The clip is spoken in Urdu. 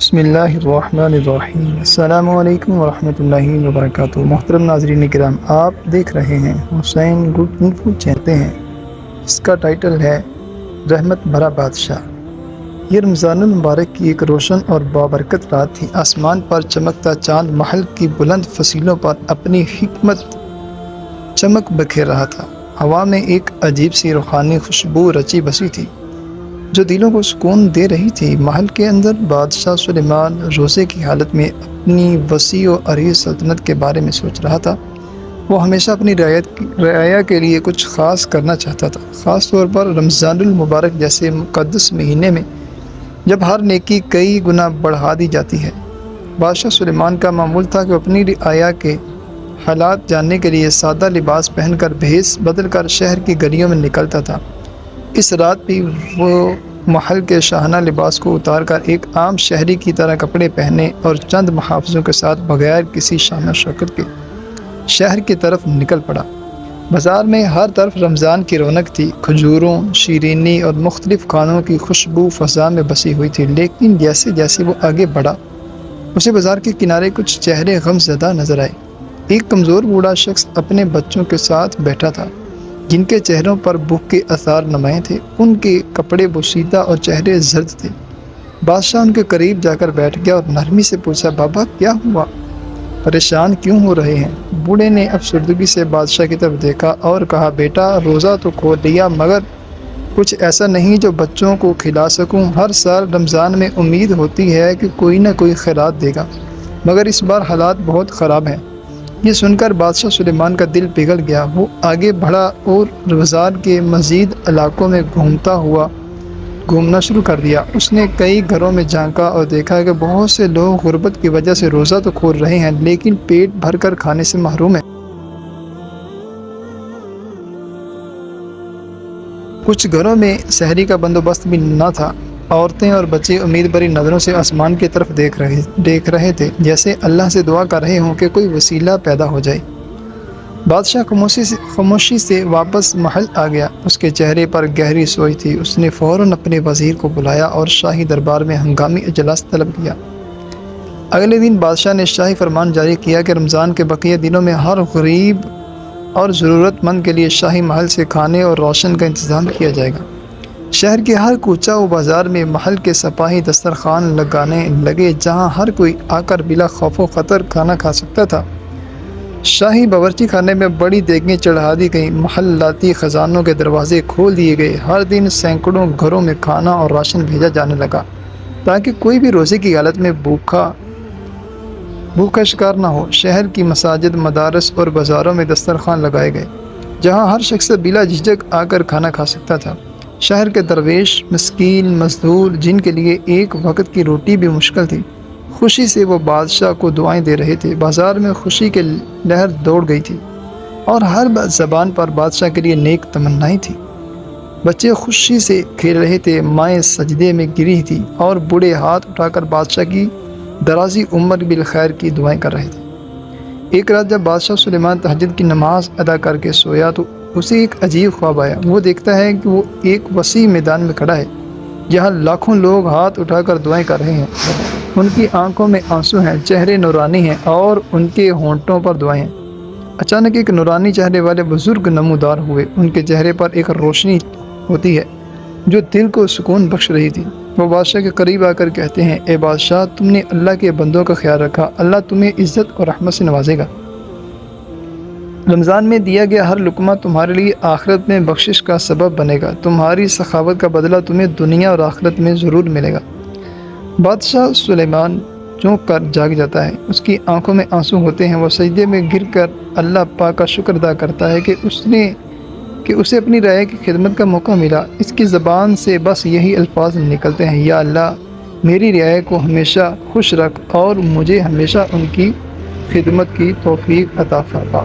بسم اللہ الرحمن الرحیم۔ السلام علیکم ورحمۃ اللہ وبرکاتہ۔ محترم ناظرین کرام، آپ دیکھ رہے ہیں حسین گڈ انفو چینل ہیں، اس کا ٹائٹل ہے رحمت بھرا بادشاہ۔ یہ رمضان المبارک کی ایک روشن اور بابرکت رات تھی۔ آسمان پر چمکتا چاند محل کی بلند فصیلوں پر اپنی حکمت چمک بکھیر رہا تھا۔ ہوا میں ایک عجیب سی روحانی خوشبو رچی بسی تھی جو دلوں کو سکون دے رہی تھی۔ محل کے اندر بادشاہ سلیمان روزے کی حالت میں اپنی وسیع و عریض سلطنت کے بارے میں سوچ رہا تھا۔ وہ ہمیشہ اپنی رعایا کے لیے کچھ خاص کرنا چاہتا تھا، خاص طور پر رمضان المبارک جیسے مقدس مہینے میں جب ہر نیکی کئی گنا بڑھا دی جاتی ہے۔ بادشاہ سلیمان کا معمول تھا کہ اپنی رعایا کے حالات جاننے کے لیے سادہ لباس پہن کر بھیس بدل کر شہر کی گلیوں میں نکلتا تھا۔ اس رات بھی وہ محل کے شاہانہ لباس کو اتار کر ایک عام شہری کی طرح کپڑے پہنے اور چند محافظوں کے ساتھ بغیر کسی شان و شوکت کے شہر کی طرف نکل پڑا۔ بازار میں ہر طرف رمضان کی رونق تھی، کھجوروں، شیرینی اور مختلف کھانوں کی خوشبو فضا میں بسی ہوئی تھی۔ لیکن جیسے جیسے وہ آگے بڑھا، اسے بازار کے کنارے کچھ چہرے غم زدہ نظر آئے۔ ایک کمزور بوڑھا شخص اپنے بچوں کے ساتھ بیٹھا تھا جن کے چہروں پر بھوک کے آثار نمایاں تھے۔ ان کے کپڑے بوسیدہ اور چہرے زرد تھے۔ بادشاہ ان کے قریب جا کر بیٹھ گیا اور نرمی سے پوچھا، بابا کیا ہوا؟ پریشان کیوں ہو رہے ہیں؟ بوڑھے نے افسردگی سے بادشاہ کی طرف دیکھا اور کہا، بیٹا روزہ تو کھول لیا مگر کچھ ایسا نہیں جو بچوں کو کھلا سکوں۔ ہر سال رمضان میں امید ہوتی ہے کہ کوئی نہ کوئی خیرات دے گا، مگر اس بار حالات بہت خراب ہیں۔ یہ سن کر بادشاہ سلیمان کا دل پگھل گیا۔ وہ آگے بڑھا اور بازار کے مزید علاقوں میں گھومنا شروع کر دیا۔ اس نے کئی گھروں میں جھانکا اور دیکھا کہ بہت سے لوگ غربت کی وجہ سے روزہ تو کھول رہے ہیں لیکن پیٹ بھر کر کھانے سے محروم ہیں۔ کچھ گھروں میں سحری کا بندوبست بھی نہ تھا۔ عورتیں اور بچے امید بھری نظروں سے آسمان کی طرف دیکھ رہے تھے، جیسے اللہ سے دعا کر رہے ہوں کہ کوئی وسیلہ پیدا ہو جائے۔ بادشاہ خاموشی سے واپس محل آ گیا۔ اس کے چہرے پر گہری سوچ تھی۔ اس نے فوراً اپنے وزیر کو بلایا اور شاہی دربار میں ہنگامی اجلاس طلب کیا۔ اگلے دن بادشاہ نے شاہی فرمان جاری کیا کہ رمضان کے بقیہ دنوں میں ہر غریب اور ضرورت مند کے لیے شاہی محل سے کھانے اور روشن کا انتظام کیا جائے گا۔ شہر کے ہر کوچہ و بازار میں محل کے سپاہی دسترخوان لگانے لگے جہاں ہر کوئی آ کر بلا خوف و خطر کھانا کھا سکتا تھا۔ شاہی باورچی خانے میں بڑی دیگیں چڑھا دی گئیں، محلاتی خزانوں کے دروازے کھول دیے گئے۔ ہر دن سینکڑوں گھروں میں کھانا اور راشن بھیجا جانے لگا تاکہ کوئی بھی روزے کی حالت میں بھوکا شکار نہ ہو۔ شہر کی مساجد، مدارس اور بازاروں میں دسترخوان لگائے گئے جہاں ہر شخص بلا جھجک آ کر کھانا کھا سکتا تھا۔ شہر کے درویش، مسکین، مزدور جن کے لیے ایک وقت کی روٹی بھی مشکل تھی، خوشی سے وہ بادشاہ کو دعائیں دے رہے تھے۔ بازار میں خوشی کی لہر دوڑ گئی تھی اور ہر زبان پر بادشاہ کے لیے نیک تمنائیں تھیں۔ بچے خوشی سے کھیل رہے تھے، مائیں سجدے میں گری تھیں اور بوڑھے ہاتھ اٹھا کر بادشاہ کی درازی عمر بالخیر کی دعائیں کر رہے تھے۔ ایک رات جب بادشاہ سلیمان تہجد کی نماز ادا کر کے سویا تو اسے ایک عجیب خواب آیا۔ وہ دیکھتا ہے کہ وہ ایک وسیع میدان میں کھڑا ہے جہاں لاکھوں لوگ ہاتھ اٹھا کر دعائیں کر رہے ہیں۔ ان کی آنکھوں میں آنسو ہیں، چہرے نورانی ہیں اور ان کے ہونٹوں پر دعائیں ہیں۔ اچانک ایک نورانی چہرے والے بزرگ نمودار ہوئے۔ ان کے چہرے پر ایک روشنی ہوتی ہے جو دل کو سکون بخش رہی تھی۔ وہ بادشاہ کے قریب آ کر کہتے ہیں، اے بادشاہ، تم نے اللہ کے بندوں کا خیال رکھا، اللہ تمہیں عزت اور رحمت سے نوازے گا۔ رمضان میں دیا گیا ہر لقمہ تمہارے لیے آخرت میں بخشش کا سبب بنے گا۔ تمہاری سخاوت کا بدلہ تمہیں دنیا اور آخرت میں ضرور ملے گا۔ بادشاہ سلیمان چونک کر جاگ جاتا ہے، اس کی آنکھوں میں آنسو ہوتے ہیں۔ وہ سجدے میں گر کر اللہ پاک کا شکر ادا کرتا ہے کہ اسے اپنی رعایا کی خدمت کا موقع ملا۔ اس کی زبان سے بس یہی الفاظ نکلتے ہیں، یا اللہ میری رعایا کو ہمیشہ خوش رکھ اور مجھے ہمیشہ ان کی خدمت کی توفیق عطا فرما۔